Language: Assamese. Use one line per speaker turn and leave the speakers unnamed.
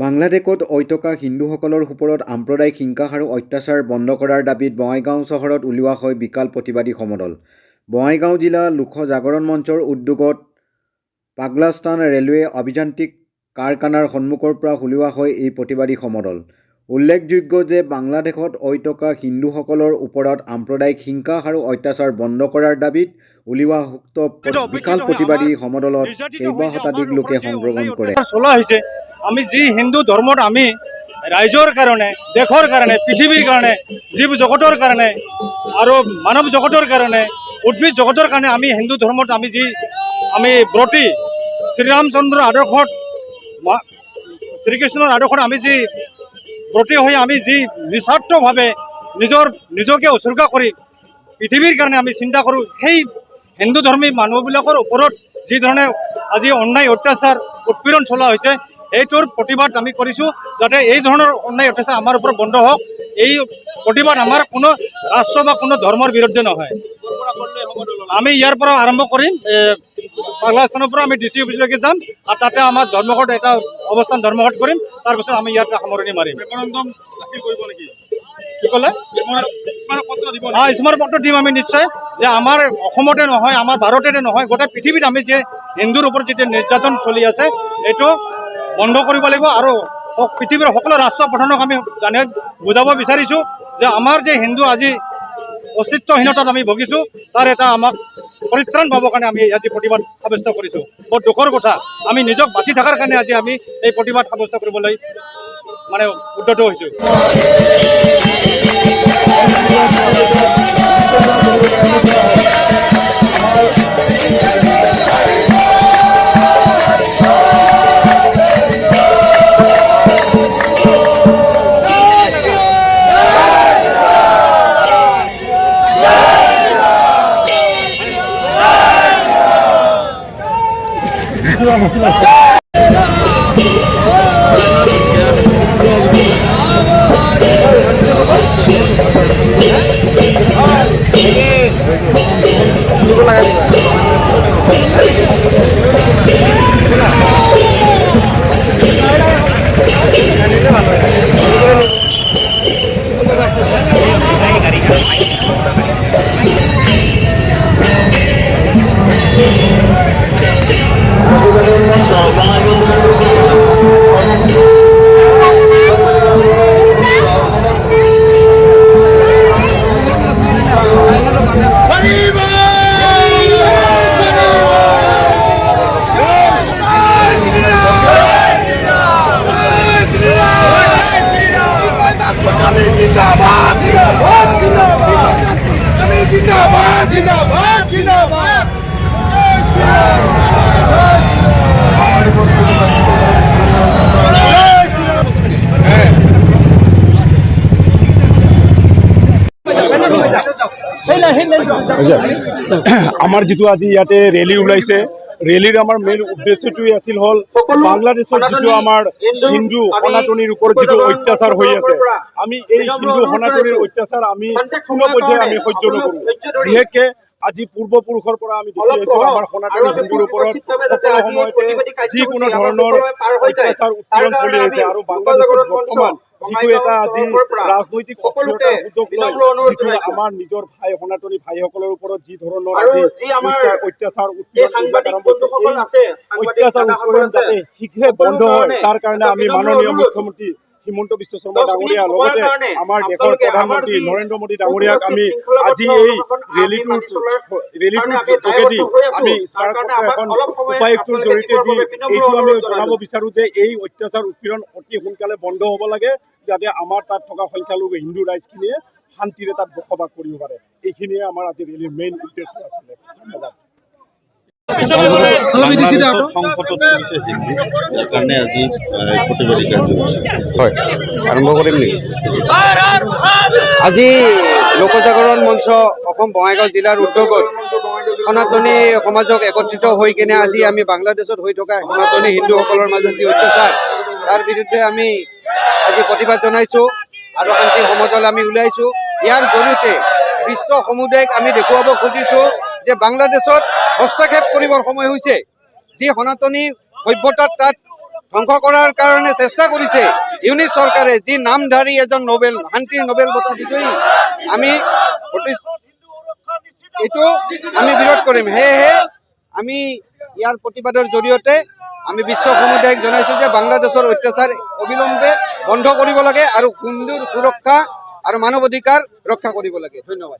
বাংলাদেশত ঐতকা হিন্দুসকলৰ ওপৰত সাম্প্ৰদায়িক হিংসা আৰু অত্যাচাৰ বন্ধ কৰাৰ দাবীত বঙাইগাঁও চহৰত উলিওৱা হয় বিশাল প্ৰতিবাদী সমদল। বঙাইগাঁও জিলা লোক জাগৰণ মঞ্চৰ উদ্যোগত পাগলাস্তান ৰেলৱে অভিযান্ত্ৰিক কাৰখানাৰ সন্মুখৰ পৰা উলিওৱা হয় এই প্ৰতিবাদী সমদল। উল্লেখযোগ্য যে বাংলাদেশত ঐতকা হিন্দুসকলৰ ওপৰত সাম্প্ৰদায়িক হিংসা আৰু অত্যাচাৰ বন্ধ কৰাৰ দাবীত উলিওৱা উক্ত বিশাল প্ৰতিবাদী সমদলত কেইবা শতাধিক লোকে অংশগ্ৰহণ কৰে।
আমি যি হিন্দু ধৰ্মত আমি ৰাইজৰ কাৰণে, দেশৰ কাৰণে, পৃথিৱীৰ কাৰণে, জীৱ জগতৰ কাৰণে আৰু মানৱ জগতৰ কাৰণে, উদ্ভিদ জগতৰ কাৰণে আমি হিন্দু ধৰ্মত আমি ব্ৰতী শ্ৰীৰামচন্দ্ৰৰ আদৰ্শত, শ্ৰীকৃষ্ণৰ আদৰ্শত আমি যি ব্ৰতী হৈ আমি যি নিস্বাৰ্থভাৱে নিজকে উৎসৰ্গা কৰি পৃথিৱীৰ কাৰণে আমি চিন্তা কৰোঁ, সেই হিন্দু ধৰ্মী মানুহবিলাকৰ ওপৰত যি ধৰণে আজি অন্যায় অত্যাচাৰ উৎপীড়ন চলোৱা হৈছে, এইটোৰ প্ৰতিবাদ আমি কৰিছোঁ যাতে এই ধৰণৰ অন্যায় অত্যাচাৰ আমাৰ ওপৰত বন্ধ হওক। এই প্ৰতিবাদ আমাৰ কোনো ৰাষ্ট্ৰ বা কোনো ধৰ্মৰ বিৰুদ্ধে নহয়। আমি ইয়াৰ পৰা আৰম্ভ কৰিম, পাগলাস্থানৰ পৰা আমি DC অফিচলৈকে যাম আৰু তাতে আমাৰ ধৰ্মঘট এটা অৱস্থান ধৰ্মঘট কৰিম, তাৰপিছত আমি ইয়াত সামৰণি মাৰিম। কি ক'লে? স্মাৰক পত্ৰ দিম আমি নিশ্চয়, যে আমাৰ অসমতে নহয়, আমাৰ ভাৰততে নহয়, গোটেই পৃথিৱীত আমি যে হিন্দুৰ ওপৰত যেতিয়া নিৰ্যাতন চলি আছে এইটো বন্ধ কৰিব লাগিব। আৰু পৃথিৱীৰ সকলো ৰাষ্ট্ৰ প্ৰধানক আমি বুজাব বিচাৰিছোঁ যে আমাৰ যে হিন্দু আজি অস্তিত্বহীনতাত আমি ভুগিছোঁ, তাৰ এটা আমাক পৰিত্ৰাণ পাবৰ কাৰণে আমি আজি প্ৰতিবাদ সাব্যস্ত কৰিছোঁ। বৰ দুখৰ কথা, আমি নিজক বাচি থকাৰ কাৰণে আজি আমি এই প্ৰতিবাদ সাব্যস্ত কৰিবলৈ উদ্যত হৈছোঁ।
আমাৰ যিটো আজি ইয়াতে ৰেলী ওলাইছে, ৰেলীৰ আমাৰ মেইন উদ্দেশ্যটোৱে আছিল হ'ল বাংলাদেশৰ যিটো আমাৰ হিন্দু সনাতনীৰ ওপৰত যিটো অত্যাচাৰ হৈ আছে, আমি এই হিন্দু সনাতনীৰ অত্যাচাৰ আমি কোনোপধ্যে আমি সহ্য নকৰোঁ। বিশেষকৈ আজি পূৰ্বপুৰুষৰ পৰা আমি দেখি আহিছোঁ আমাৰ সনাতনী হিন্দুৰ ওপৰত সকলো সময়তে যিকোনো ধৰণৰ অত্যাচাৰ উৎপীড়ন চলি আহিছে। আৰু বাংলাদেশত বৰ্তমান যিটো এটা আজি ৰাজনৈতিক অস্থিৰতাৰ সুযোগ লৈ যিটো আমাৰ নিজৰ ভাই সনাতনী ভাইসকলৰ ওপৰত যি ধৰণৰ আজি অত্যাচাৰ উৎপীড়ন যাতে শীঘ্ৰে বন্ধ হয়, তাৰ কাৰণে আমি মাননীয় মুখ্যমন্ত্ৰী হিমন্ত বিশ্ব শৰ্মা ডাঙৰীয়া লগতে আমাৰ দেশৰ প্ৰধানমন্ত্ৰী নৰেন্দ্ৰ মোদী ডাঙৰীয়াক আমি আজি এই ৰেলীটোৰ যোগেদি আমি এখন উপায়ুক্তৰ জৰিয়তে দি এইটো আমি জনাব বিচাৰোঁ যে এই অত্যাচাৰ উৎপীড়ন অতি সোনকালে বন্ধ হ'ব লাগে, যাতে আমাৰ তাত থকা সংখ্যালঘু হিন্দু ৰাইজখিনিয়ে শান্তিৰে তাত বসবাস কৰিব পাৰে। এইখিনিয়ে আমাৰ আজি ৰেলীৰ মেইন উদ্দেশ্য আছিলে। ধন্যবাদ।
আৰম্ভ কৰিম নেকি? আজি লোক জাগৰণ মঞ্চ অসম বঙাইগাঁও জিলাৰ উদ্যোগত সনাতনী সমাজক একত্ৰিত হৈ কিনে আজি আমি বাংলাদেশত হৈ থকা সনাতনী হিন্দুসকলৰ মাজত যি অত্যাচাৰ, তাৰ বিৰুদ্ধে আমি আজি প্ৰতিবাদ জনাইছোঁ আৰু শান্তি সমদল আমি উলিয়াইছোঁ। ইয়াৰ জৰিয়তে বিশ্ব সমুদায়ক আমি দেখুৱাব খুজিছোঁ যে বাংলাদেশত হস্তক্ষেপ কৰিবৰ সময় হৈছে। যি সনাতনী সভ্যতাত তাত
ধ্বংস কৰাৰ কাৰণে চেষ্টা কৰিছে ইউনিট চৰকাৰে, যি নামধাৰী এজন নোবেল শান্তিৰ নোবেল বঁটা বিজয়ী, আমি এইটো আমি বিৰোধ কৰিম। সেয়েহে আমি ইয়াৰ প্ৰতিবাদৰ জৰিয়তে আমি বিশ্ব সমুদায়ক জনাইছোঁ যে বাংলাদেশৰ অত্যাচাৰ অবিলম্বে বন্ধ কৰিব লাগে আৰু হিন্দুৰ সুৰক্ষা আৰু মানৱ অধিকাৰ ৰক্ষা কৰিব লাগে। ধন্যবাদ।